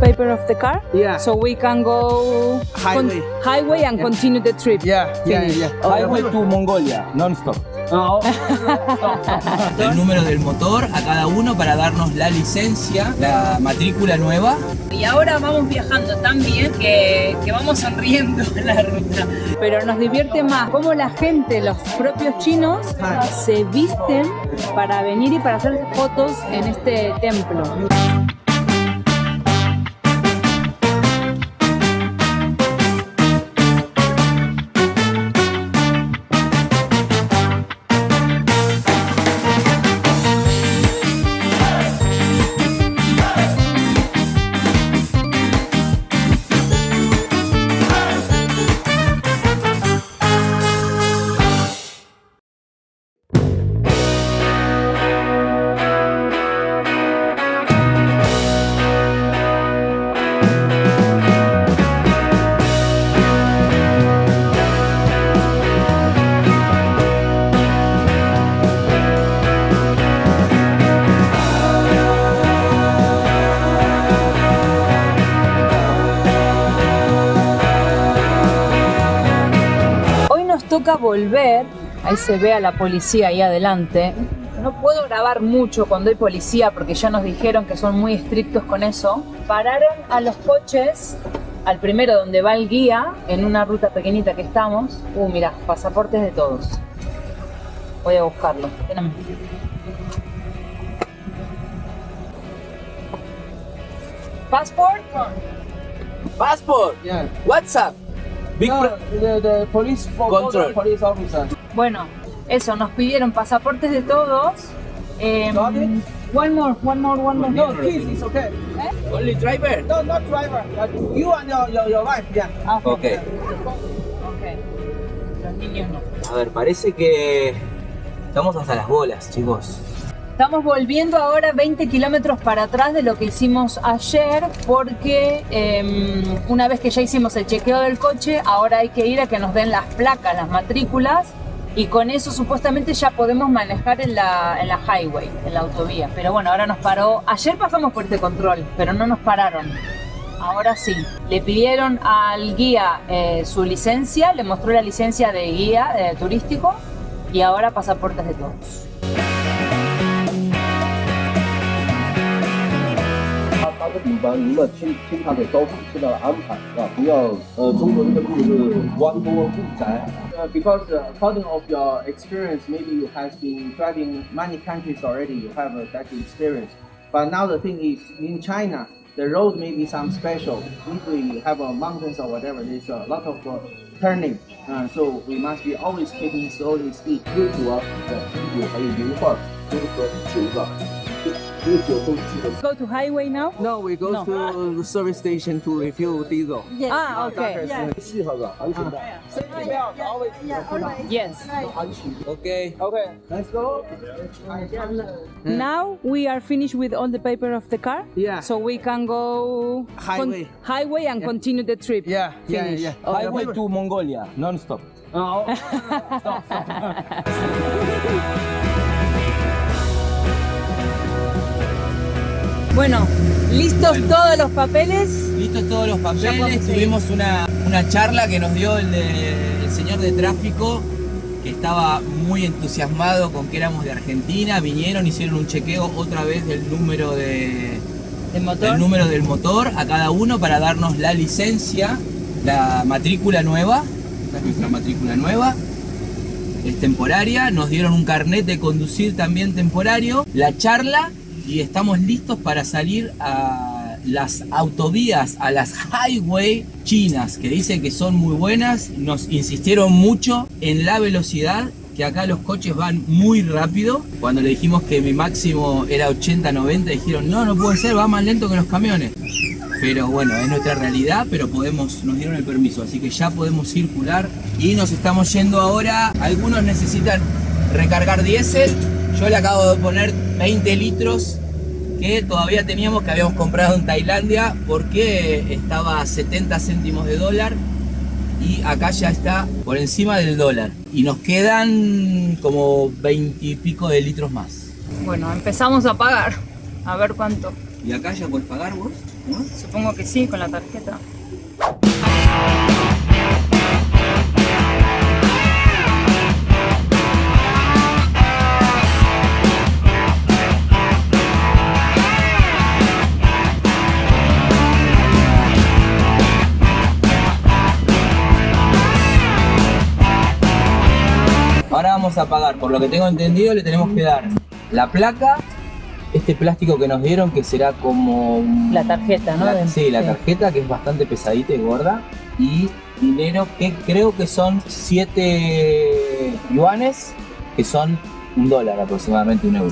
paper of the car? Yeah. So we can go highway and continue the trip. Highway to Mongolia, non-stop. El número del motor a cada uno para darnos la licencia, la matrícula nueva. Y ahora vamos viajando tan bien que vamos sonriendo en la ruta. Pero nos divierte más cómo la gente, los propios chinos, se visten para venir y para hacer fotos en este templo. Toca volver, ahí se ve a la policía ahí adelante. No puedo grabar mucho cuando hay policía porque ya nos dijeron que son muy estrictos con eso. Pararon a los coches, al primero donde va el guía, en una ruta pequeñita que estamos. Mira, pasaportes de todos. Voy a buscarlo. Espérame. Passport? Passport. Yeah. What's up? Big The police Control. police officer. Bueno, eso, nos pidieron pasaportes de todos. One more. No, kids, it's okay. Only driver? No, not driver. You and your wife, yeah. Ok. Ok. Los niños no. A ver, parece que estamos hasta las bolas, chicos. Estamos volviendo ahora 20 kilómetros para atrás de lo que hicimos ayer porque una vez que ya hicimos el chequeo del coche, ahora hay que ir a que nos den las placas, las matrículas, y con eso supuestamente ya podemos manejar en la highway, en la autovía. Pero bueno, ahora nos paró. Ayer pasamos por este control, pero no nos pararon. Ahora sí. Le pidieron al guía su licencia, le mostró la licencia de guía turístico y ahora pasaportes de todos. Because according of your experience, maybe you have been driving many countries already. You have that experience. But now the thing is, in China, the road may be some special. If we have mountains or whatever, there's a lot of turning. So we must be always keeping slowly speed. ？Go to highway now? No, we go to the service station to refuel diesel. Okay. Yes. Okay. Okay, let's go. Now we are finished with all the paper of the car. Yeah. So we can go highway and continue the trip. Finish. Highway to Mongolia, non-stop. Bueno, listos todos los papeles. Listos todos los papeles, tuvimos una charla que nos dio el señor de tráfico, que estaba muy entusiasmado con que éramos de Argentina. Vinieron, hicieron un chequeo otra vez del número del motor a cada uno para darnos la licencia, la matrícula nueva. Esta es nuestra matrícula nueva, es temporaria. Nos dieron un carnet de conducir también temporario, la charla, y estamos listos para salir a las autovías, a las highway chinas, que dicen que son muy buenas. Nos insistieron mucho en la velocidad, que acá los coches van muy rápido. Cuando le dijimos que mi máximo era 80-90, dijeron no puede ser, va más lento que los camiones. Pero bueno, es nuestra realidad, pero nos dieron el permiso, así que ya podemos circular y nos estamos yendo ahora. Algunos necesitan recargar diésel, yo le acabo de poner 20 litros que todavía teníamos, que habíamos comprado en Tailandia porque estaba a 70 céntimos de dólar y acá ya está por encima del dólar y nos quedan como 20 y pico de litros más. Bueno, empezamos a pagar, a ver cuánto. ¿Y acá ya puedes pagar vos? Supongo que sí, con la tarjeta. Ahora vamos a pagar, por lo que tengo entendido le tenemos que dar la placa, este plástico que nos dieron que será como... La tarjeta, ¿no? Sí, la tarjeta que es bastante pesadita y gorda, y dinero que creo que son 7 yuanes, que son $1 aproximadamente, €1.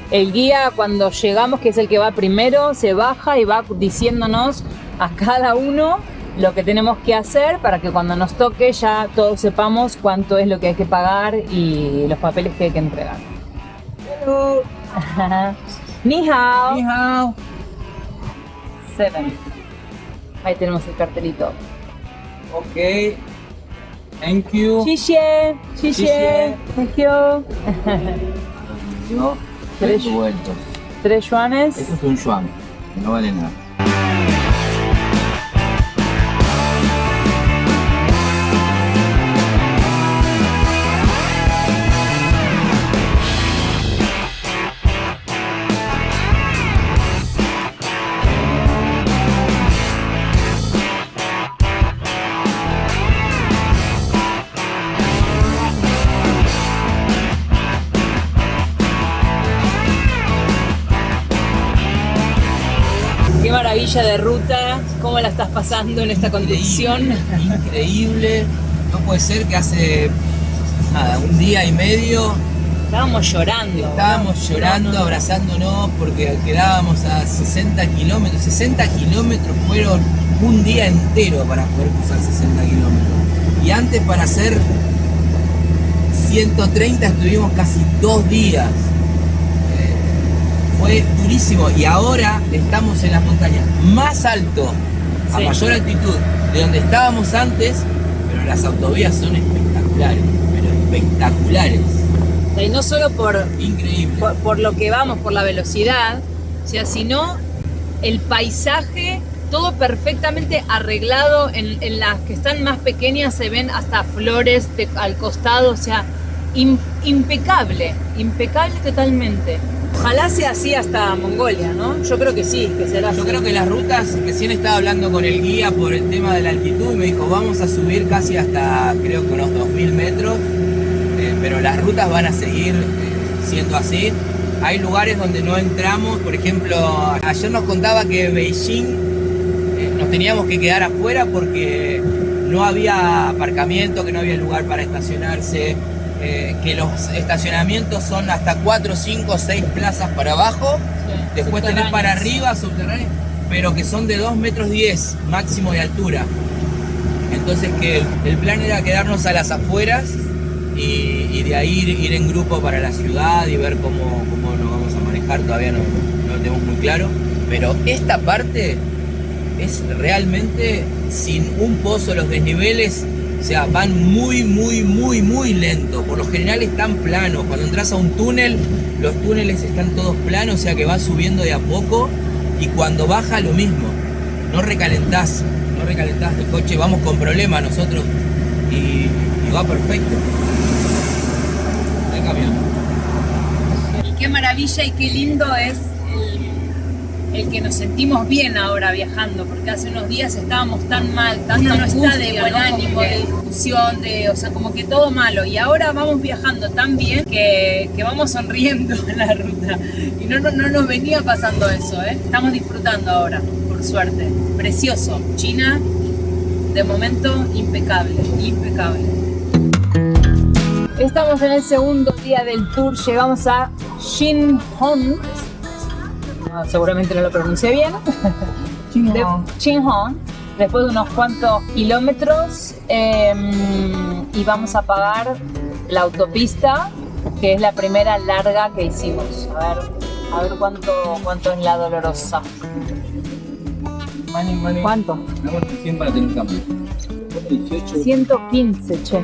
El guía, cuando llegamos, que es el que va primero, se baja y va diciéndonos a cada uno lo que tenemos que hacer para que cuando nos toque ya todos sepamos cuánto es lo que hay que pagar y los papeles que hay que entregar. Hello. Ni hao. Ni hao. 7. Ahí tenemos el cartelito. Ok. Thank you. Xie, xie, thank you. Yo, 3 vueltos. 3 yuanes. Esto es un yuan, que no vale nada. Qué maravilla de ruta, cómo la estás pasando en esta conducción. Increíble. No puede ser que hace nada, un día y medio Estábamos llorando. estábamos llorando, abrazándonos porque quedábamos a 60 kilómetros. 60 kilómetros fueron un día entero para poder cruzar 60 kilómetros. Y antes para hacer 130 estuvimos casi 2 días. Fue durísimo y ahora estamos en las montañas más alto, a Sí. mayor altitud de donde estábamos antes, pero las autovías son espectaculares, pero espectaculares, Y no solo increíble. por lo que vamos, por la velocidad, o sea, sino el paisaje, todo perfectamente arreglado. En las que están más pequeñas se ven hasta flores al costado, o sea, impecable, impecable totalmente. Ojalá sea así hasta Mongolia, ¿no? Yo creo que sí, que será así. Yo creo que las rutas, recién estaba hablando con el guía por el tema de la altitud y me dijo vamos a subir casi hasta creo que unos 2000 metros, pero las rutas van a seguir siendo así. Hay lugares donde no entramos, por ejemplo, ayer nos contaba que Beijing nos teníamos que quedar afuera porque no había aparcamiento, que no había lugar para estacionarse, que los estacionamientos son hasta 4, 5, 6 plazas para abajo, después tenés para arriba, subterráneos, pero que son de 2,10 metros máximo de altura. Entonces que el plan era quedarnos a las afueras y de ahí ir en grupo para la ciudad y ver cómo nos vamos a manejar, todavía no lo tenemos muy claro, pero esta parte es realmente sin un pozo, los desniveles, o sea, van muy lento, por lo general están planos, cuando entras a un túnel, los túneles están todos planos, o sea que vas subiendo de a poco y cuando baja lo mismo, no recalentás, el coche, vamos con problemas nosotros y va perfecto. El camión. Y qué maravilla y qué lindo es el que nos sentimos bien ahora viajando, porque hace unos días estábamos tan mal, tanta no está de buen ánimo, de discusión, o sea, como que todo malo, y ahora vamos viajando tan bien que vamos sonriendo en la ruta, y no nos venía pasando eso, estamos disfrutando ahora, por suerte, precioso. China, de momento, impecable. Estamos en el segundo día del tour, llegamos a Xinhong. Seguramente no lo pronuncié bien. Xinhong. Después de unos cuantos kilómetros y vamos a pagar la autopista, que es la primera larga que hicimos. A ver cuánto es la dolorosa. Money. ¿Cuánto? Damos 100 para tener cambio. 18. 115, che.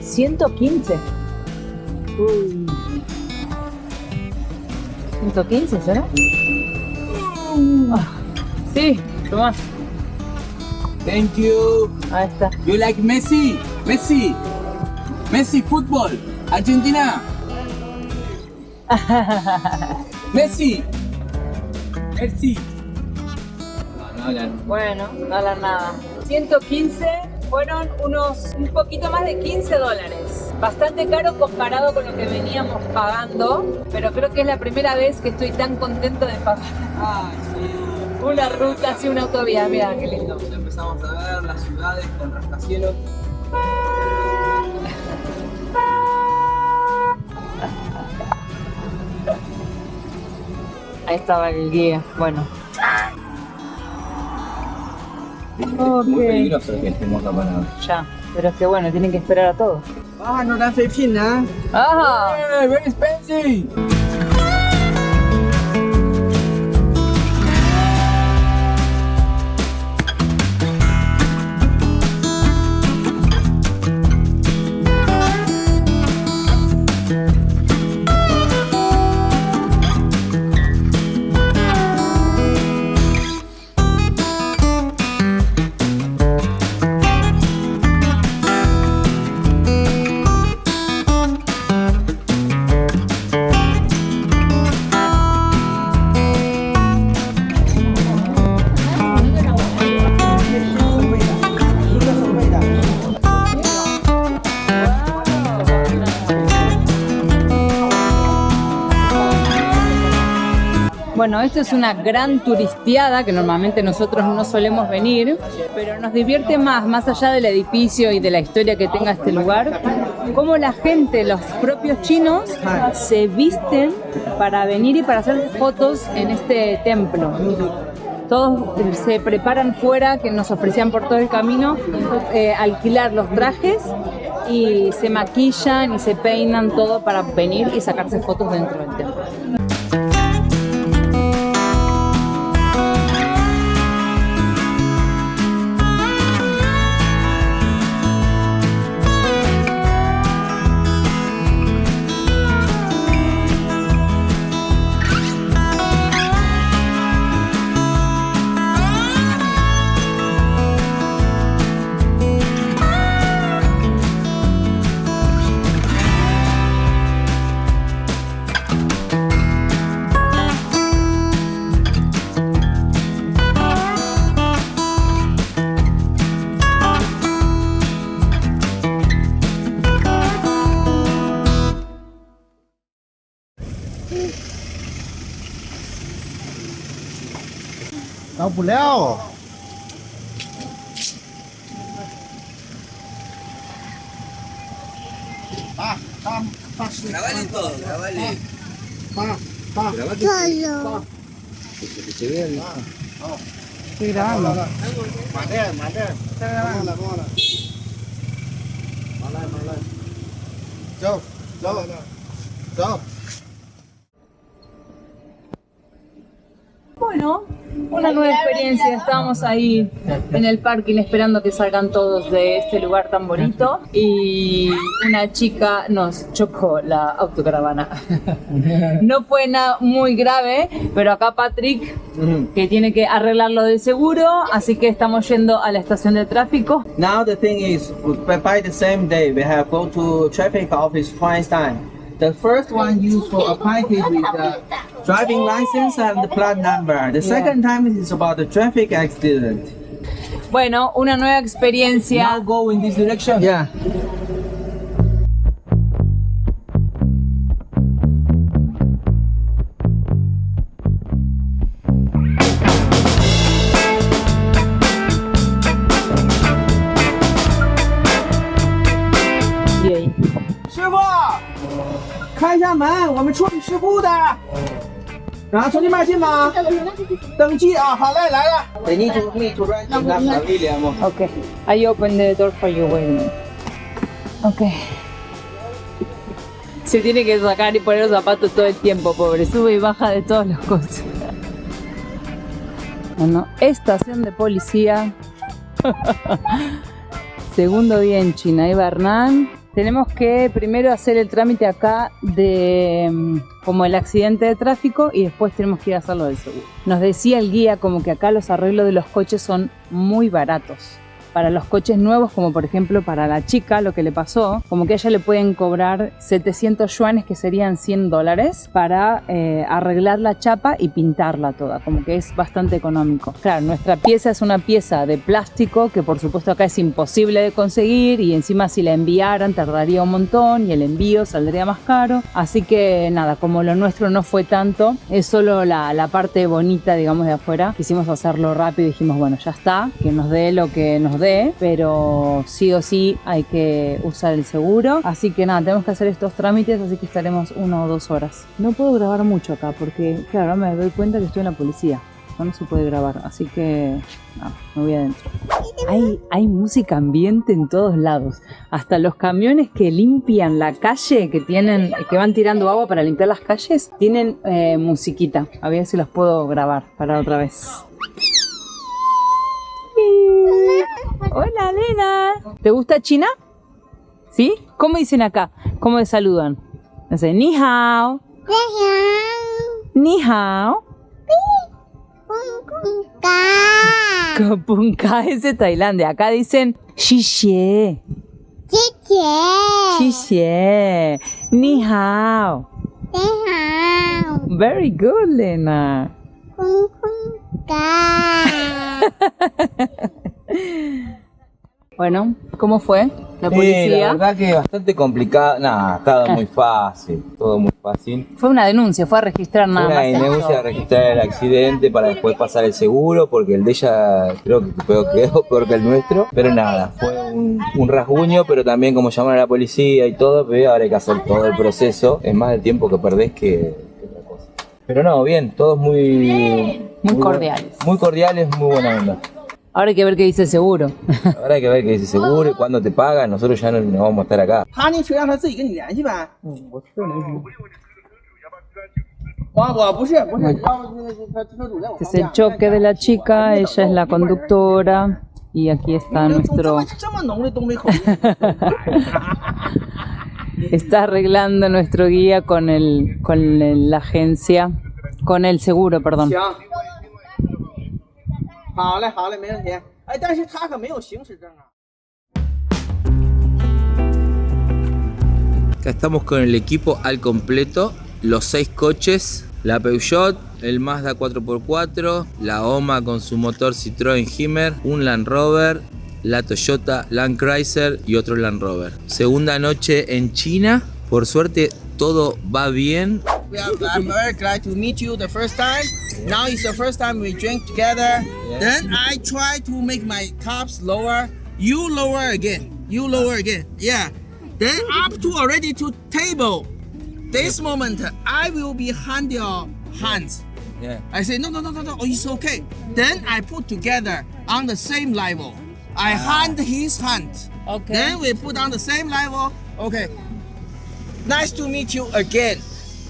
115. Uy. 115, ¿será? Sí. Toma. Thank you. Ahí está. You like Messi? Messi. Messi football. Argentina. Messi. Messi. No hablan. Bueno, no hablan nada. 115 fueron un poquito más de $15. Bastante caro comparado con lo que veníamos pagando, pero creo que es la primera vez que estoy tan contento de pagar Ah, sí. una ruta así, una autovía. Mira qué lindo. Ya empezamos a ver las ciudades con rascacielos. Ahí estaba el guía. Bueno. Muy peligroso que estemos acá parados. Ya. Pero es que bueno, tienen que esperar a todos. 啊，诺兰飞聘呢？ ¡Ah! Hey, very expensive. Bueno, esto es una gran turisteada que normalmente nosotros no solemos venir, pero nos divierte más allá del edificio y de la historia que tenga este lugar, cómo la gente, los propios chinos, se visten para venir y para hacer fotos en este templo. Todos se preparan fuera, que nos ofrecían por todo el camino, alquilar los trajes y se maquillan y se peinan todo para venir y sacarse fotos dentro del templo. Tao不了。 Grabale todo, grabale. Grabate. Que se vea el... Estoy grabando. Chao, chao, chao. Bueno, una nueva experiencia. Estábamos ahí en el parking esperando que salgan todos de este lugar tan bonito y una chica nos chocó la autocaravana. No fue nada muy grave, pero acá Patrick, que tiene que arreglar lo del seguro, así que estamos yendo a la estación de tráfico. Now the thing is, by the same day, we have go to traffic office twice time. The first one used for applying with the driving license and the plate number. The second time is about the traffic accident. Bueno, una nueva experiencia. Now go in this direction. Yeah. Y ahí. 师傅，开一下门，我们处理事故的。然后从这边进吗？登记啊，好嘞，来了。They need to rent la familia, amor. Okay, I open the door for you. Wait a minute. Okay. Se tiene que sacar y poner los zapatos todo el tiempo, pobre. Sube y baja de todas las cosas. Bueno, estación de policía. Segundo día en China. Ahí va Hernán. Tenemos que primero hacer el trámite acá de como el accidente de tráfico y después tenemos que ir a hacerlo del seguro. Nos decía el guía como que acá los arreglos de los coches son muy baratos. Para los coches nuevos, como por ejemplo para la chica, lo que le pasó, como que a ella le pueden cobrar 700 yuanes, que serían $100, para arreglar la chapa y pintarla toda, como que es bastante económico. Claro, nuestra pieza es una pieza de plástico que por supuesto acá es imposible de conseguir y encima si la enviaran tardaría un montón y el envío saldría más caro. Así que nada, como lo nuestro no fue tanto, es solo la parte bonita, digamos, de afuera. Quisimos hacerlo rápido y dijimos, bueno, ya está, que nos dé lo que nos dé, pero sí o sí hay que usar el seguro. Así que nada, tenemos que hacer estos trámites, así que estaremos 1 o 2 horas. No puedo grabar mucho acá porque, claro, me doy cuenta que estoy en la policía. No se puede grabar, así que nada, me voy adentro. Hay música ambiente en todos lados. Hasta los camiones que limpian la calle, que van tirando agua para limpiar las calles, tienen musiquita. A ver si los puedo grabar para otra vez. Hola, Lena. ¿Te gusta China? ¿Sí? ¿Cómo dicen acá? ¿Cómo te saludan? Dicen ni hao. Ni hao. Kapunka es de Tailandia. Acá dicen xie. Xie. Ni hao. Very good, Lena. Bueno, ¿cómo fue la policía? La verdad que bastante complicado. Nada, todo muy fácil. Todo muy fácil. Fue una denuncia, fue a registrar nada más. Una denuncia a registrar el accidente para después pasar el seguro, porque el de ella creo que quedó peor que el nuestro. Pero nada, fue un rasguño, pero también como llamaron a la policía y todo, pero ahora hay que hacer todo el proceso. Es más el tiempo que perdés que otra cosa. Pero no, bien, todos muy cordiales. Muy cordiales, muy buena onda. Ahora hay que ver qué dice el seguro. Ahora hay que ver qué dice el seguro y cuándo te pagan. Nosotros ya no vamos a estar acá. Este es el choque de la chica, ella es la conductora y aquí está nuestro... Está arreglando nuestro guía con la agencia, con el seguro, perdón. Acá estamos con el equipo al completo, los 6 coches, la Peugeot, el Mazda 4x4, la Oma con su motor Citroën Hummer, un Land Rover, la Toyota Land Cruiser y otro Land Rover. Segunda noche en China, por suerte todo va bien. I'm very glad to meet you the first time. Now it's the first time we drink together. Then I try to make my cups lower. You lower again. You lower again. Yeah. Then up to already to table. This moment I will behind your hands. Yeah. I say no. Oh, it's okay. Then I put together on the same level. I hand his hand. Okay. Then we put on the same level. Okay. Nice to meet you again.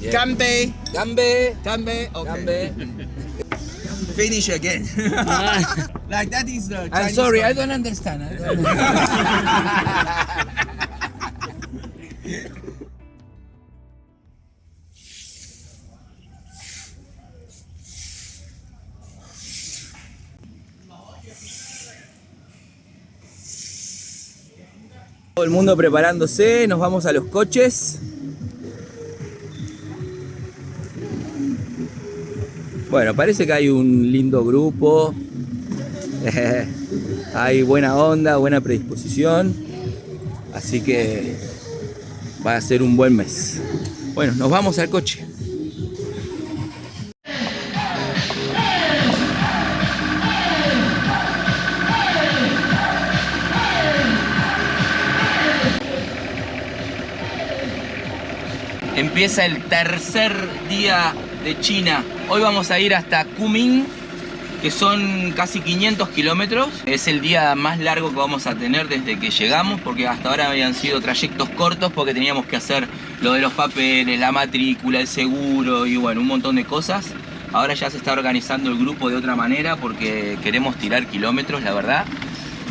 Yeah. Ganbei. Gambe, Ganbei. Okay. Gambe. Finish again. Like that is the I'm Chinese sorry, I story. don't understand. Todo el mundo preparándose, nos vamos a los coches. Bueno, parece que hay un lindo grupo, hay buena onda, buena predisposición, así que va a ser un buen mes. Bueno, nos vamos al coche. Empieza el tercer día de China. Hoy vamos a ir hasta Kunming, que son casi 500 kilómetros. Es el día más largo que vamos a tener desde que llegamos, porque hasta ahora habían sido trayectos cortos porque teníamos que hacer lo de los papeles, la matrícula, el seguro y bueno, un montón de cosas. Ahora ya se está organizando el grupo de otra manera porque queremos tirar kilómetros, la verdad.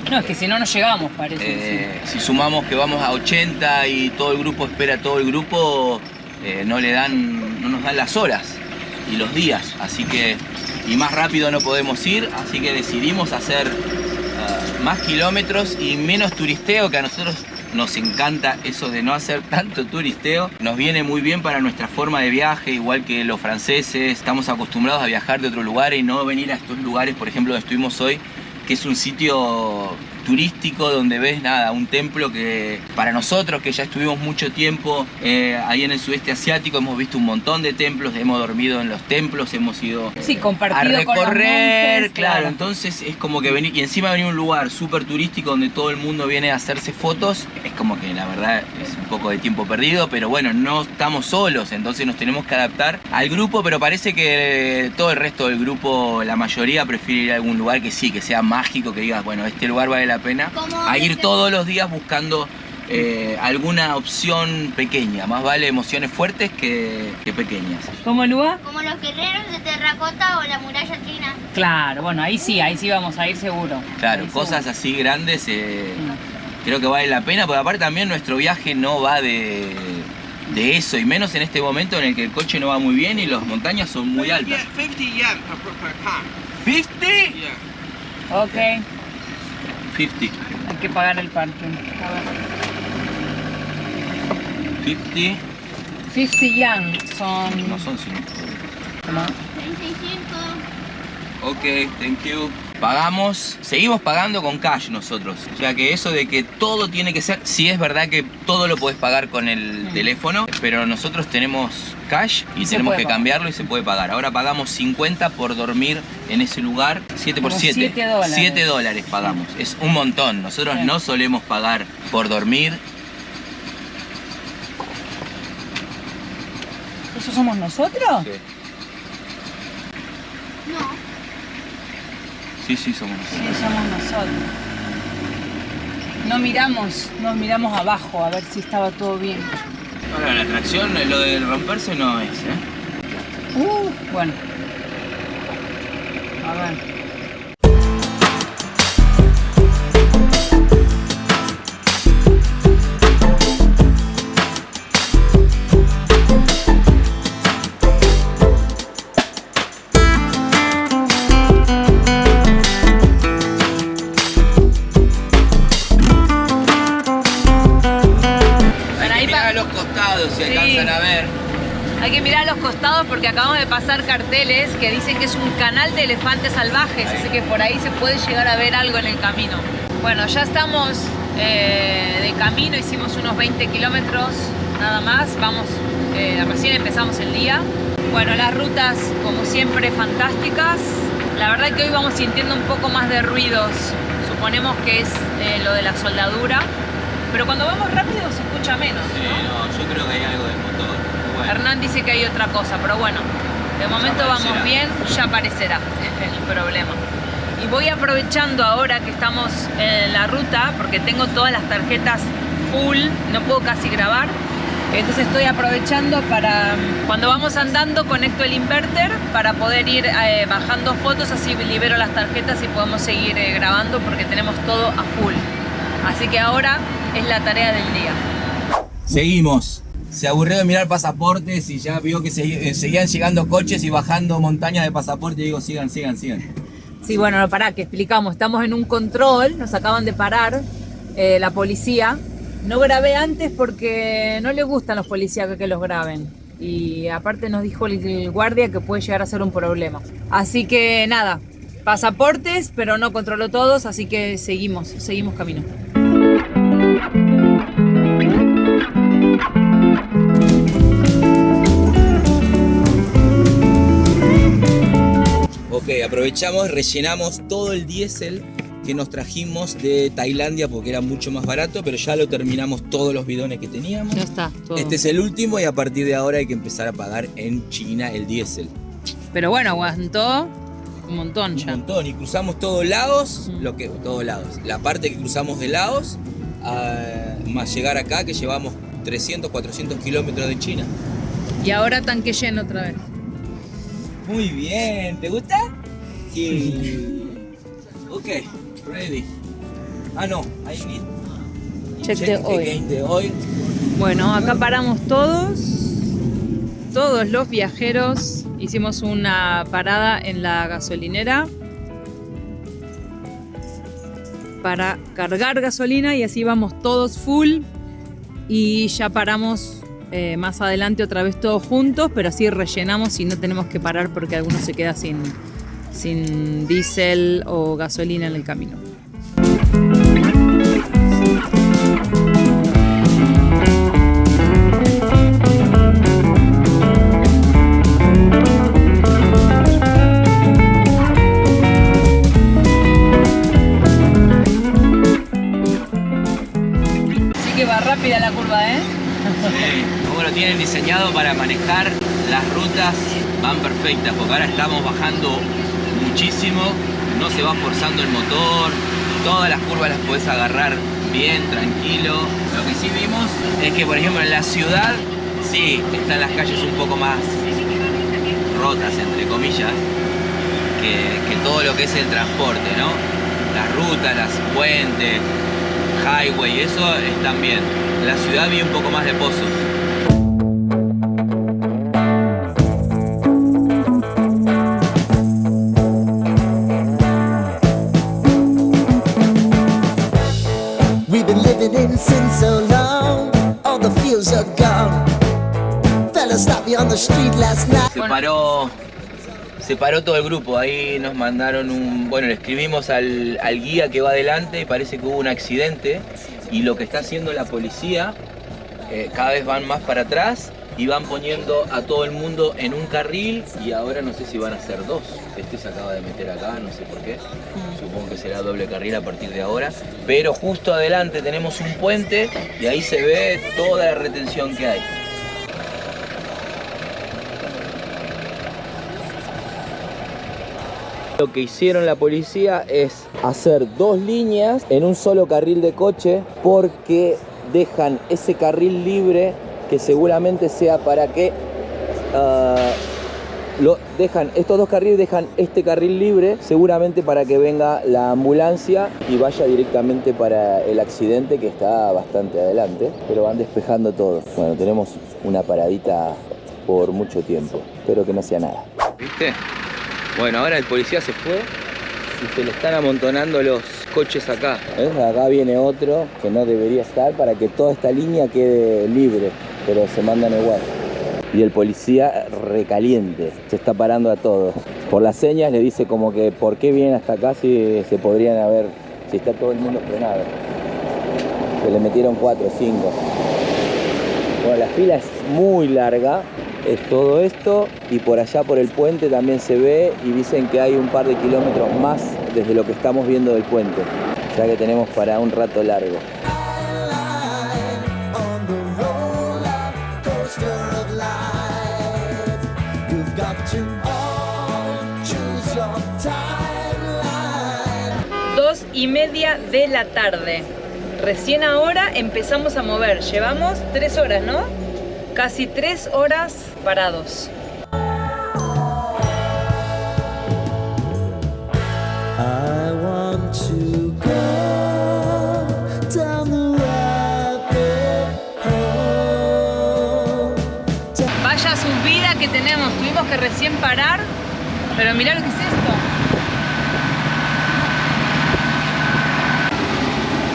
No, es que si no, no llegamos, parece. Si sumamos que vamos a 80 y todo el grupo espera a todo el grupo, no nos dan las horas y los días, así que, y más rápido no podemos ir, así que decidimos hacer más kilómetros y menos turisteo, que a nosotros nos encanta eso de no hacer tanto turisteo. Nos viene muy bien para nuestra forma de viaje, igual que los franceses. Estamos acostumbrados a viajar de otros lugares y no venir a estos lugares, por ejemplo, donde estuvimos hoy, que es un sitio turístico donde ves nada, un templo que para nosotros que ya estuvimos mucho tiempo ahí en el sudeste asiático hemos visto un montón de templos, hemos dormido en los templos, hemos ido a recorrer, con los monjes, claro, entonces es como que venir y encima venir a un lugar súper turístico donde todo el mundo viene a hacerse fotos, es como que la verdad es un poco de tiempo perdido, pero bueno, no estamos solos, entonces nos tenemos que adaptar al grupo, pero parece que todo el resto del grupo, la mayoría prefiere ir a algún lugar que sí, que sea mágico, que digas, bueno, este lugar vale la pena, a ir todos los días buscando alguna opción pequeña. Más vale emociones fuertes que pequeñas. ¿Cómo, Lua? Como los guerreros de terracota o la muralla china. Claro, bueno, ahí sí vamos a ir seguro. Claro, ahí cosas seguro. así grandes creo que vale la pena, porque aparte también nuestro viaje no va de eso, y menos en este momento en el que el coche no va muy bien y las montañas son muy altas. 50 yen per car. ¿50? Yeah. Ok, 50. hay que pagar el parking. A ver. 50. 50 yen son... No son 5. ¿Cómo? 35. Ok, thank you. Pagamos, seguimos pagando con cash nosotros. O sea que eso de que todo tiene que ser, sí es verdad que todo lo podés pagar con el teléfono, pero nosotros tenemos cash y se tenemos puede que pagar. cambiarlo y se puede pagar. Ahora pagamos 50 por dormir en ese lugar, 7 por Como 7. $7. 7 dólares pagamos. Es un montón. Nosotros Sí. no solemos pagar por dormir. ¿Eso somos nosotros? No. Sí, somos Sí, nosotros. somos nosotros. Nos miramos abajo a ver si estaba todo bien. Ahora la atracción, lo de romperse no es, Bueno. A ver. Bueno, ahí Mirá a los costados si alcanzan a ver. hay que mirar a los costados porque acabamos de pasar carteles que dicen que es un canal de elefantes salvajes, así que por ahí se puede llegar a ver algo en el camino. Bueno, ya estamos de camino, hicimos unos 20 kilómetros nada más, recién empezamos el día. Bueno, las rutas como siempre fantásticas. La verdad que hoy vamos sintiendo un poco más de ruidos, suponemos que es lo de la soldadura, pero cuando vamos rápido se escucha menos, Sí, ¿no? no, yo creo que hay algo del motor. Bueno. Hernán dice que hay otra cosa, pero bueno, de momento aparecerá. vamos bien, ya aparecerá el problema. Y voy aprovechando ahora que estamos en la ruta, porque tengo todas las tarjetas full, no puedo casi grabar, entonces estoy aprovechando para, cuando vamos andando, conecto el inverter para poder ir bajando fotos, así libero las tarjetas y podemos seguir grabando porque tenemos todo a full. Así que ahora es la tarea del día. Seguimos. Se aburrió de mirar pasaportes y ya vio que seguían llegando coches y bajando montañas de pasaporte y digo, sigan. Sí, bueno, no, pará, que explicamos. Estamos en un control, nos acaban de parar la policía. No grabé antes porque no le gustan los policías que los graben. Y aparte nos dijo el guardia que puede llegar a ser un problema. Así que nada, pasaportes, pero no controló todos, así que seguimos camino. Ok, aprovechamos, rellenamos todo el diésel que nos trajimos de Tailandia porque era mucho más barato, pero ya lo terminamos todos los bidones que teníamos. Ya está, todo. Este es el último y a partir de ahora hay que empezar a pagar en China el diésel. Pero bueno, aguantó un montón Un ya. montón, y cruzamos todos Laos, todos Laos. La parte que cruzamos de Laos, más llegar acá que llevamos 300, 400 kilómetros de China. Y ahora tanque lleno otra vez. Muy bien, ¿te gusta? Sí. Ok, ready. Ah, no, I need Check the oil. again the oil. Bueno, acá paramos todos los viajeros. Hicimos una parada en la gasolinera para cargar gasolina y así vamos todos full. Y ya paramos más adelante otra vez todos juntos, pero así rellenamos y no tenemos que parar porque alguno se queda sin diésel o gasolina en el camino. Sí que va rápida la curva, ¿eh? Sí, como lo tienen diseñado para manejar, las rutas van perfectas, porque ahora estamos bajando muchísimo, no se va forzando el motor, todas las curvas las podés agarrar bien, tranquilo. Lo que sí vimos es que, por ejemplo, en la ciudad, sí, están las calles un poco más rotas, entre comillas, que todo lo que es el transporte, ¿no? Las rutas, las puentes, highway, eso están bien. En la ciudad vi un poco más de pozos. We've been living in sin so long, all the fields are gone. Fella stopped me on the street last night. Se paró todo el grupo, ahí nos mandaron bueno, le escribimos al guía que va adelante y parece que hubo un accidente y lo que está haciendo la policía, cada vez van más para atrás y van poniendo a todo el mundo en un carril y ahora no sé si van a ser dos. Este se acaba de meter acá, no sé por qué, supongo que será doble carril a partir de ahora, pero justo adelante tenemos un puente y ahí se ve toda la retención que hay. Lo que hicieron la policía es hacer dos líneas en un solo carril de coche porque dejan ese carril libre que seguramente sea para que estos dos carriles dejan este carril libre seguramente para que venga la ambulancia y vaya directamente para el accidente que está bastante adelante, pero van despejando todo. Bueno, tenemos una paradita por mucho tiempo, espero que no sea nada. ¿Viste? Bueno, ahora el policía se fue y se le están amontonando los coches acá. ¿Ves? Acá viene otro que no debería estar para que toda esta línea quede libre, pero se mandan igual. Y el policía recaliente, se está parando a todos. Por las señas le dice como que por qué vienen hasta acá si se podrían haber, si está todo el mundo frenado. Se le metieron 4 o 5. Bueno, la fila es muy larga. Es todo esto y por allá por el puente también se ve y dicen que hay un par de kilómetros más desde lo que estamos viendo del puente, ya que tenemos para un rato largo. Dos y media de la tarde. Recién ahora empezamos a mover. Llevamos 3 horas, ¿no? Casi 3 horas parados. I want to go down the rabbit hole. Vaya subida que tenemos. Tuvimos que recién parar. Pero mirá lo que es esto.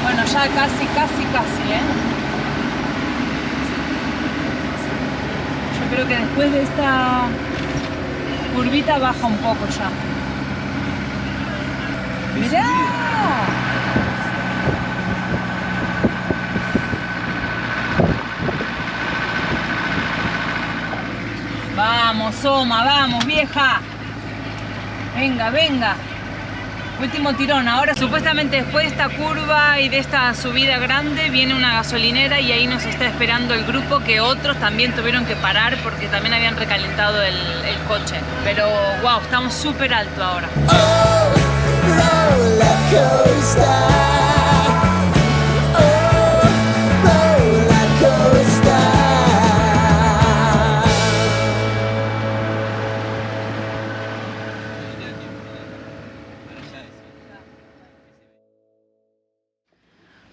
Bueno, ya casi, ¿eh? Yo creo que después de esta curvita baja un poco ya. ¡Mirá! Vamos, Soma, vamos, vieja. Venga, venga. Último tirón. Ahora supuestamente después de esta curva y de esta subida grande viene una gasolinera y ahí nos está esperando el grupo, que otros también tuvieron que parar porque también habían recalentado el coche. Pero wow, estamos súper alto ahora. Oh, roller coaster. Oh, roller coaster.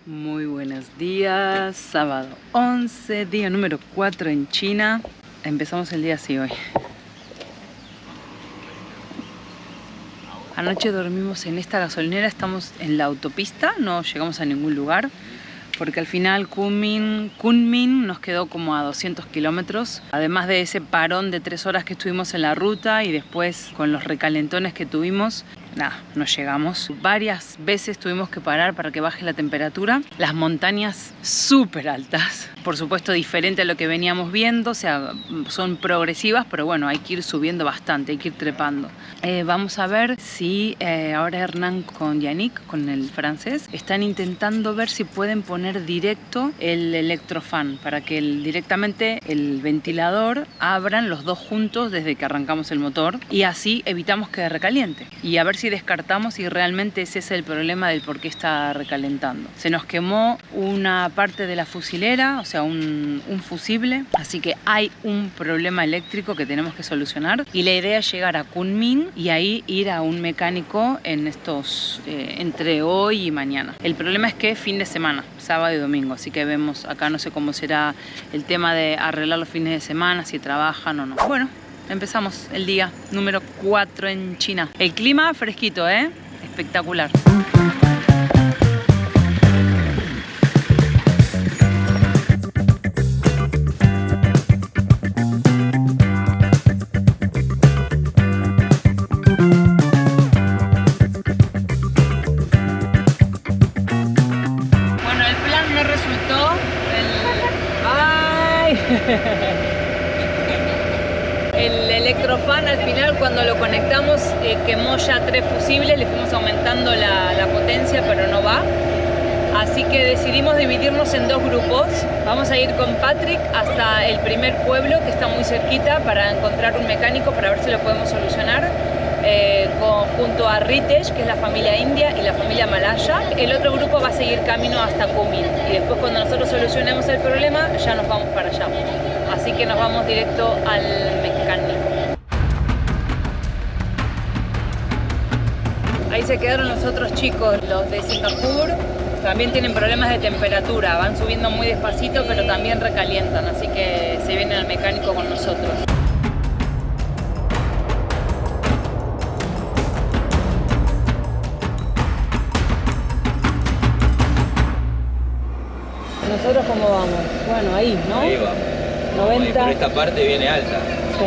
Muy buenos días, sábado 11, día número 4 en China. Empezamos el día así hoy. Anoche dormimos en esta gasolinera, estamos en la autopista, no llegamos a ningún lugar. Porque al final Kunming nos quedó como a 200 kilómetros. Además de ese parón de 3 horas que estuvimos en la ruta y después con los recalentones que tuvimos, nada, no llegamos. Varias veces tuvimos que parar para que baje la temperatura. Las montañas súper altas. Por supuesto diferente a lo que veníamos viendo, o sea, son progresivas, pero bueno, hay que ir subiendo bastante, hay que ir trepando. Vamos a ver si ahora Hernán con Yannick, con el francés, están intentando ver si pueden poner directo el electrofan para que directamente el ventilador abran los dos juntos desde que arrancamos el motor y así evitamos que recaliente. Y a ver si descartamos si realmente ese es el problema del por qué está recalentando. Se nos quemó una parte de la fusilera, o sea, un fusible, así que hay un problema eléctrico que tenemos que solucionar y la idea es llegar a Kunming y ahí ir a un mecánico en estos entre hoy y mañana. El problema es que es fin de semana, sábado y domingo, así que vemos acá, no sé cómo será el tema de arreglar los fines de semana, si trabajan o no. Bueno, empezamos el día número 4 en China. El clima fresquito, espectacular. El electrofan al final cuando lo conectamos quemó ya 3 fusibles, le fuimos aumentando la potencia pero no va. Así que decidimos dividirnos en 2 grupos. Vamos a ir con Patrick hasta el primer pueblo que está muy cerquita para encontrar un mecánico para ver si lo podemos solucionar. Junto a Ritesh, que es la familia india y la familia malaya. El otro grupo va a seguir camino hasta Kunming y después cuando nosotros solucionemos el problema ya nos vamos para allá. Así que nos vamos directo al mecánico. Ahí se quedaron los otros chicos, los de Singapur. También tienen problemas de temperatura, van subiendo muy despacito pero también recalientan, así que se vienen al mecánico con nosotros. ¿Nosotros cómo vamos? Bueno, ahí, ¿no? Ahí vamos. 90. Por esta parte viene alta. Sí.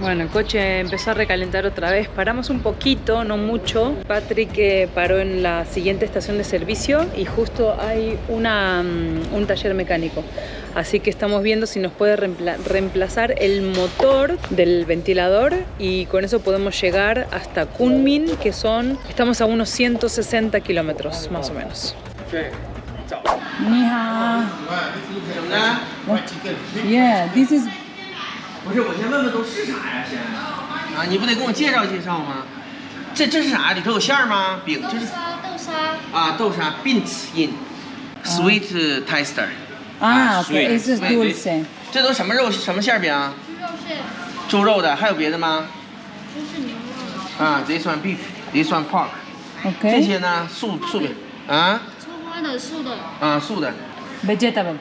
Bueno, el coche empezó a recalentar otra vez. Paramos un poquito, no mucho. Patrick paró en la siguiente estación de servicio y justo hay un taller mecánico. Así que estamos viendo si nos puede reemplazar el motor del ventilador y con eso podemos llegar hasta Kunming, que estamos a unos 160 kilómetros más o menos. Ni hao. Yeah, this is 不是，我先问问都是啥呀？先啊，你不得给我介绍介绍吗？这是啥？里头有馅儿吗？饼？这是豆沙。啊，豆沙 ，beans in sweet taster。 Ah, ok, eso es dulce. 这都什么肉？什么馅儿饼？猪肉馅。猪肉的，还有别的吗？这是牛肉。啊 ，this one beef, this one pork。这 Ok. 些呢？素饼啊？葱花的、素的。啊，素的 Vegetable.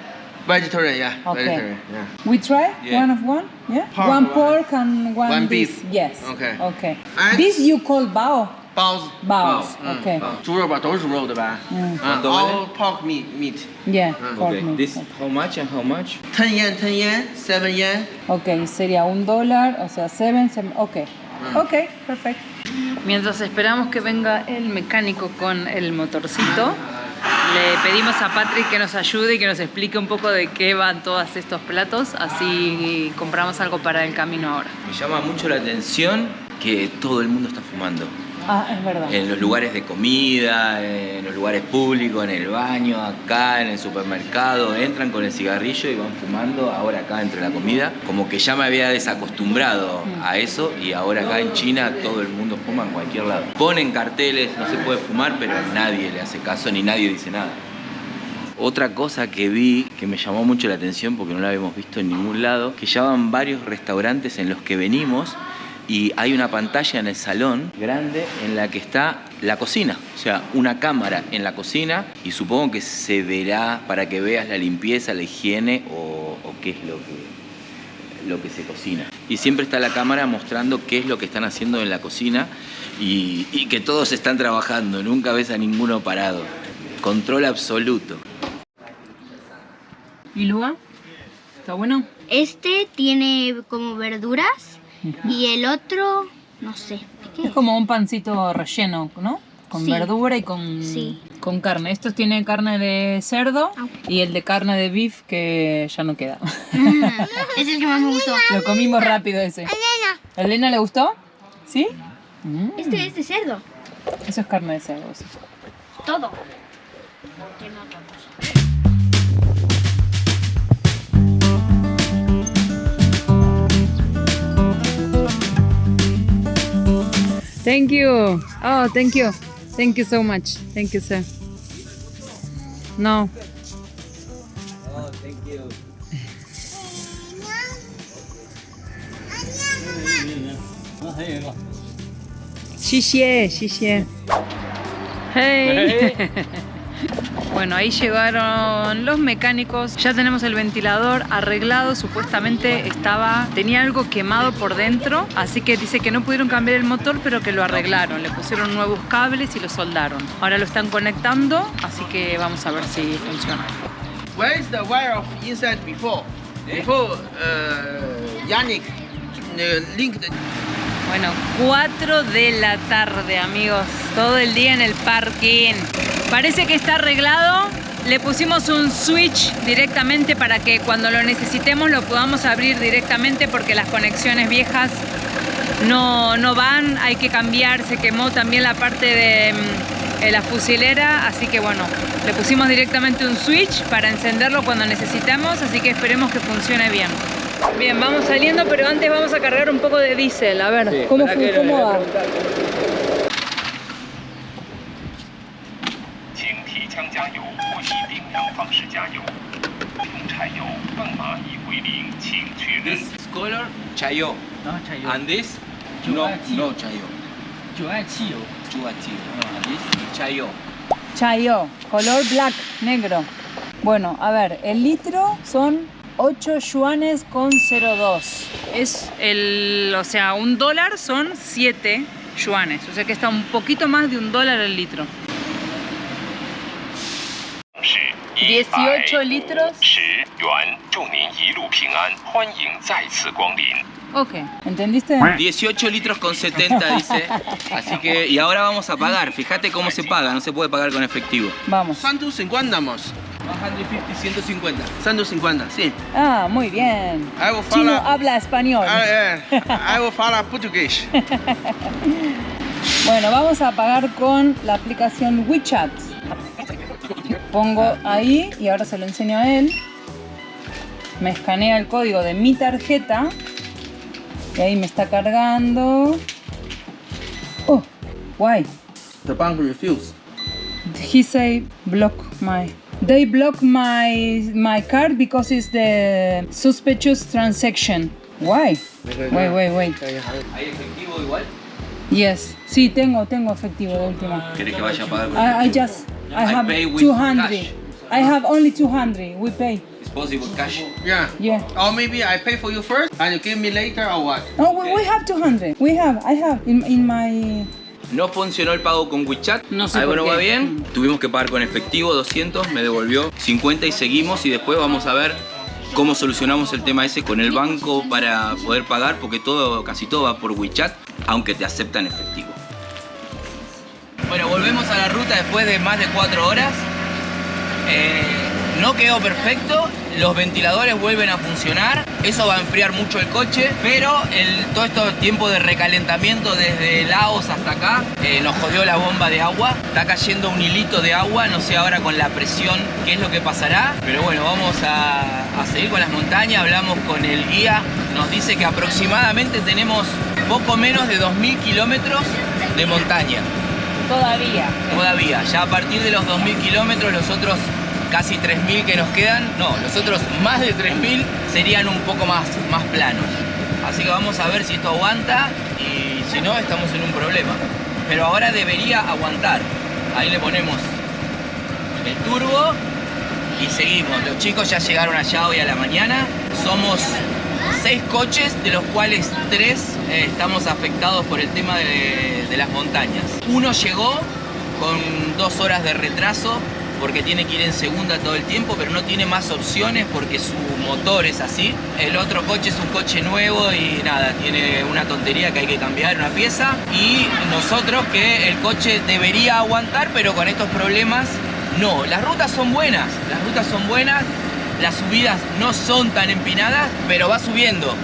vegetarian yeah. Okay. Vegetarian yeah. We try Yeah. one of one? Yeah? Pork, one one- pork and one beef. Yes. Okay. Okay. And- This you call bao? 包子。包子嗯 OK 猪肉吧，都是猪肉的吧？嗯啊都，all pork meat。 Yeah, pork Okay, meat. this how much and how much? 10 yen, 10 yen, 7 yen。 Ok, sería $1, o sea, 7, ok. Ok, perfecto. Mientras esperamos que venga el mecánico con el motorcito, le pedimos a Patrick que nos ayude y que nos explique un poco de qué van todos estos platos, así compramos algo para el camino ahora. Me llama mucho la atención que todo el mundo está fumando. Ah, es verdad. En los lugares de comida, en los lugares públicos, en el baño, acá, en el supermercado, entran con el cigarrillo y van fumando. Ahora acá entre la comida, como que ya me había desacostumbrado a eso y ahora acá en China todo el mundo fuma en cualquier lado. Ponen carteles, no se puede fumar, pero nadie le hace caso ni nadie dice nada. Otra cosa que vi que me llamó mucho la atención porque no la habíamos visto en ningún lado, que ya van varios restaurantes en los que venimos y hay una pantalla en el salón grande en la que está la cocina. O sea, una cámara en la cocina y supongo que se verá para que veas la limpieza, la higiene o qué es lo que se cocina. Y siempre está la cámara mostrando qué es lo que están haciendo en la cocina y que todos están trabajando, nunca ves a ninguno parado. Control absoluto. ¿Y Lua? ¿Está bueno? Este tiene como verduras y el otro, no sé. ¿Qué? Es como un pancito relleno, ¿no? Con Sí. verdura y con carne. Estos tienen carne de cerdo y el de carne de beef que ya no queda. Es el que más me gustó. Lo comimos rápido ese. ¿A Elena le gustó? ¿Sí? Este es de cerdo. Eso es carne de cerdo. Sí. Todo. Thank you. Oh, thank you. Thank you so much. Thank you, sir. No. Oh, thank you. Xie. Hey. Bueno, ahí llegaron los mecánicos. Ya tenemos el ventilador arreglado. Supuestamente tenía algo quemado por dentro. Así que dice que no pudieron cambiar el motor, pero que lo arreglaron. Le pusieron nuevos cables y lo soldaron. Ahora lo están conectando, así que vamos a ver si funciona. Where is the wire of inside before? Before Yannick linked. Bueno, 4 de la tarde, amigos. Todo el día en el parking. Parece que está arreglado. Le pusimos un switch directamente para que cuando lo necesitemos lo podamos abrir directamente porque las conexiones viejas no van. Hay que cambiar. Se quemó también la parte de la fusilera. Así que bueno, le pusimos directamente un switch para encenderlo cuando necesitamos. Así que esperemos que funcione bien. Bien, vamos saliendo, pero antes vamos a cargar un poco de diésel. A ver, Sí, ¿cómo para que lo- va? 请提枪加油，不以定量方式加油。用柴油，泵码已归零，请确认 This。is color chayo. And this no chayo. 就爱汽油。 Chuachiyo. And this chayo. Chayo, color black, negro. Bueno, a ver, el litro son 8 yuanes con 02. O sea, $1 son 7 yuanes. O sea que está un poquito más de $1 el litro. 是 18 litros. 10元，祝您一路平安，欢迎再次光临。 Ok, ¿entendiste? 18 litros con 70 dice. Así que, y ahora vamos a pagar. Fíjate cómo se paga, no se puede pagar con efectivo. Vamos. 150 mos. 150, 150. 150, sí. Ah, muy bien. I will Chino follow. habla español. I will follow Portuguese. Bueno, vamos a pagar con la aplicación WeChat. Pongo ahí y ahora se lo enseño a él. Me escanea el código de mi tarjeta. Y ahí me está cargando. Oh, why? The bank refused. He say they block my card because it's the suspicious transaction. Why? Wait. ¿Hay efectivo igual? Yes. Sí, tengo efectivo de última. ¿Querés que vaya a pagar con I efectivo? have pay with 200. cash. I have only 200. We pay. It's possible cash. Yeah. Yeah. Or maybe I pay for you first and you give me later or what? Oh, we have 200. I have in my. No funcionó el pago con WeChat. No sé Algo por no qué. va bien. Tuvimos que pagar con efectivo 200, me devolvió 50 y seguimos. Y después vamos a ver cómo solucionamos el tema ese con el banco para poder pagar, porque casi todo va por WeChat, aunque te aceptan efectivo. Bueno, volvemos a la ruta después de más de 4 horas. No quedó perfecto, los ventiladores vuelven a funcionar, eso va a enfriar mucho el coche, pero todo este tiempo de recalentamiento desde Laos hasta acá nos jodió la bomba de agua, está cayendo un hilito de agua, no sé ahora con la presión qué es lo que pasará, pero bueno, vamos a seguir con las montañas, hablamos con el guía, nos dice que aproximadamente tenemos poco menos de 2000 kilómetros de montaña. Todavía. Todavía, ya a partir de los 2000 kilómetros los otros casi 3.000 que nos quedan, no, los otros más de 3.000 serían un poco más planos. Así que vamos a ver si esto aguanta y si no, estamos en un problema. Pero ahora debería aguantar. Ahí le ponemos el turbo y seguimos. Los chicos ya llegaron allá hoy a la mañana. Somos 6 coches, de los cuales 3 estamos afectados por el tema de las montañas. Uno llegó con 2 horas de retraso porque tiene que ir en segunda todo el tiempo, pero no tiene más opciones porque su motor es así. El otro coche es un coche nuevo y nada, tiene una tontería que hay que cambiar, una pieza. Y nosotros que el coche debería aguantar, pero con estos problemas no. Las rutas son buenas, las subidas no son tan empinadas, pero va subiendo.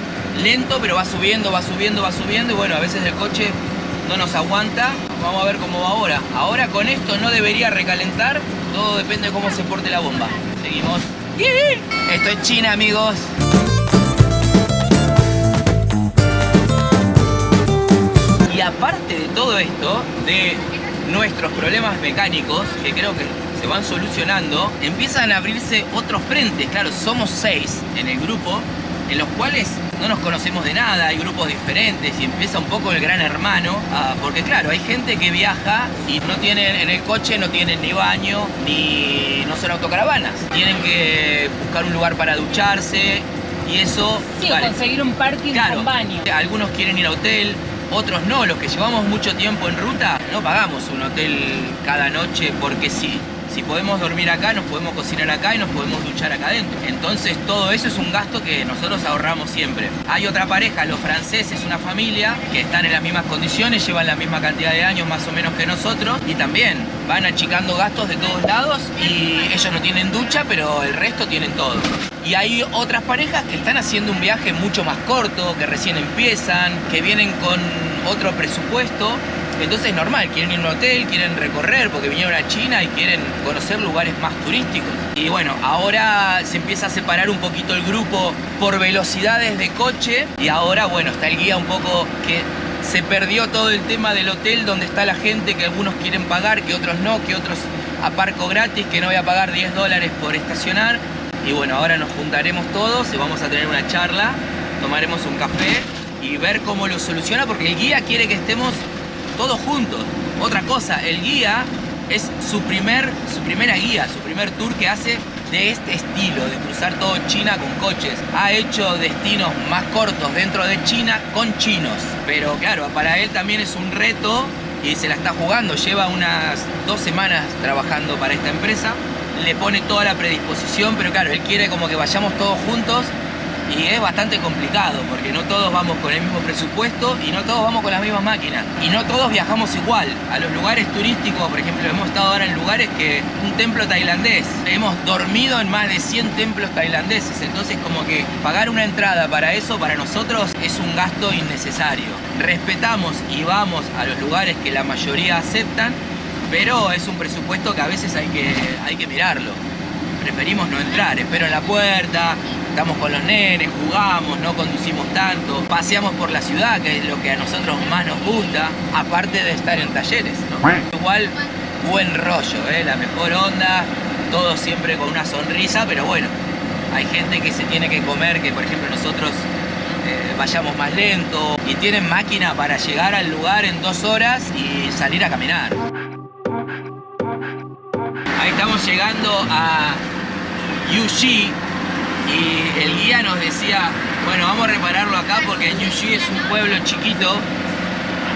Lento, pero va subiendo y bueno, a veces el coche no nos aguanta. Vamos a ver cómo va ahora. Ahora con esto no debería recalentar. Todo depende de cómo se porte la bomba. Seguimos. Esto es China, amigos. Y aparte de todo esto, de nuestros problemas mecánicos, que creo que se van solucionando, empiezan a abrirse otros frentes. Claro, somos 6 en el grupo, en los cuales no nos conocemos de nada, hay grupos diferentes y empieza un poco el gran hermano, porque claro, hay gente que viaja y no tienen en el coche, no tienen ni baño, ni no son autocaravanas, tienen que buscar un lugar para ducharse y eso... Sí, vale. Conseguir un parking con baño. Algunos quieren ir a hotel, otros no, los que llevamos mucho tiempo en ruta, no pagamos un hotel cada noche porque sí. Si podemos dormir acá, nos podemos cocinar acá y nos podemos duchar acá adentro. Entonces todo eso es un gasto que nosotros ahorramos siempre. Hay otra pareja, los franceses, una familia, que están en las mismas condiciones, llevan la misma cantidad de años más o menos que nosotros y también van achicando gastos de todos lados y ellos no tienen ducha, pero el resto tienen todo. Y hay otras parejas que están haciendo un viaje mucho más corto, que recién empiezan, que vienen con otro presupuesto. Entonces es normal, quieren ir a un hotel, quieren recorrer porque vinieron a China y quieren conocer lugares más turísticos. Y bueno, ahora se empieza a separar un poquito el grupo por velocidades de coche y ahora bueno, está el guía un poco que se perdió todo el tema del hotel donde está la gente, que algunos quieren pagar, que otros no, que otros aparco gratis, que no voy a pagar $10 por estacionar. Y bueno, ahora nos juntaremos todos y vamos a tener una charla, tomaremos un café y ver cómo lo soluciona porque el guía quiere que estemos todos juntos. Otra cosa, el guía es su primera guía, su primer tour que hace de este estilo, de cruzar todo China con coches. Ha hecho destinos más cortos dentro de China con chinos, pero claro, para él también es un reto y se la está jugando. Lleva unas 2 semanas trabajando para esta empresa, le pone toda la predisposición, pero claro, él quiere como que vayamos todos juntos. Y es bastante complicado porque no todos vamos con el mismo presupuesto y no todos vamos con las mismas máquinas. Y no todos viajamos igual. A los lugares turísticos, por ejemplo, hemos estado ahora en lugares que un templo tailandés. Hemos dormido en más de 100 templos tailandeses. Entonces como que pagar una entrada para eso, para nosotros, es un gasto innecesario. Respetamos y vamos a los lugares que la mayoría aceptan, pero es un presupuesto que a veces hay que mirarlo. Preferimos no entrar, espero en la puerta, estamos con los nenes, jugamos, no conducimos tanto, paseamos por la ciudad, que es lo que a nosotros más nos gusta, aparte de estar en talleres, ¿no? Igual, buen rollo, la mejor onda, todo siempre con una sonrisa, pero bueno, hay gente que se tiene que comer, que por ejemplo nosotros vayamos más lento y tienen máquina para llegar al lugar en 2 horas y salir a caminar. Ahí estamos llegando a Yushi y el guía nos decía, bueno, vamos a repararlo acá porque Yushi es un pueblo chiquito,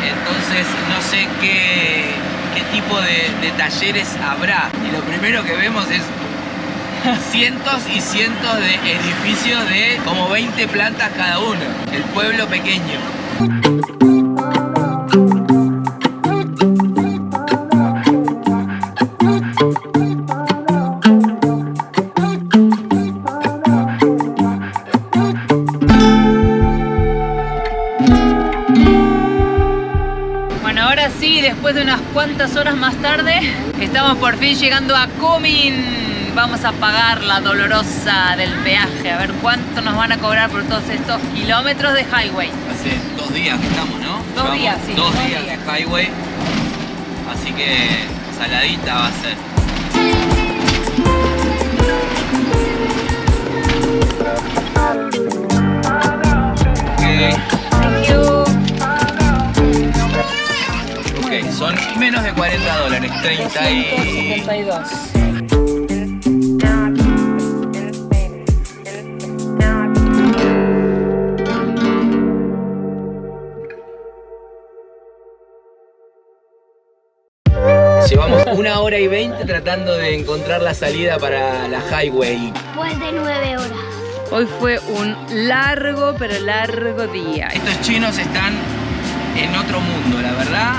entonces no sé qué tipo de talleres habrá. Y lo primero que vemos es cientos y cientos de edificios de como 20 plantas cada uno, el pueblo pequeño. Después de unas cuantas horas más tarde, estamos por fin llegando a Kunming. Vamos a pagar la dolorosa del peaje, a ver cuánto nos van a cobrar por todos estos kilómetros de highway. Hace 2 días que estamos, ¿no? 2 días, sí. 2 días de highway, así que saladita va a ser. 272. Llevamos 1 hora y 20 tratando de encontrar la salida para la highway. Después de 9 horas. Hoy fue un largo, pero largo día. Estos chinos están en otro mundo, la verdad.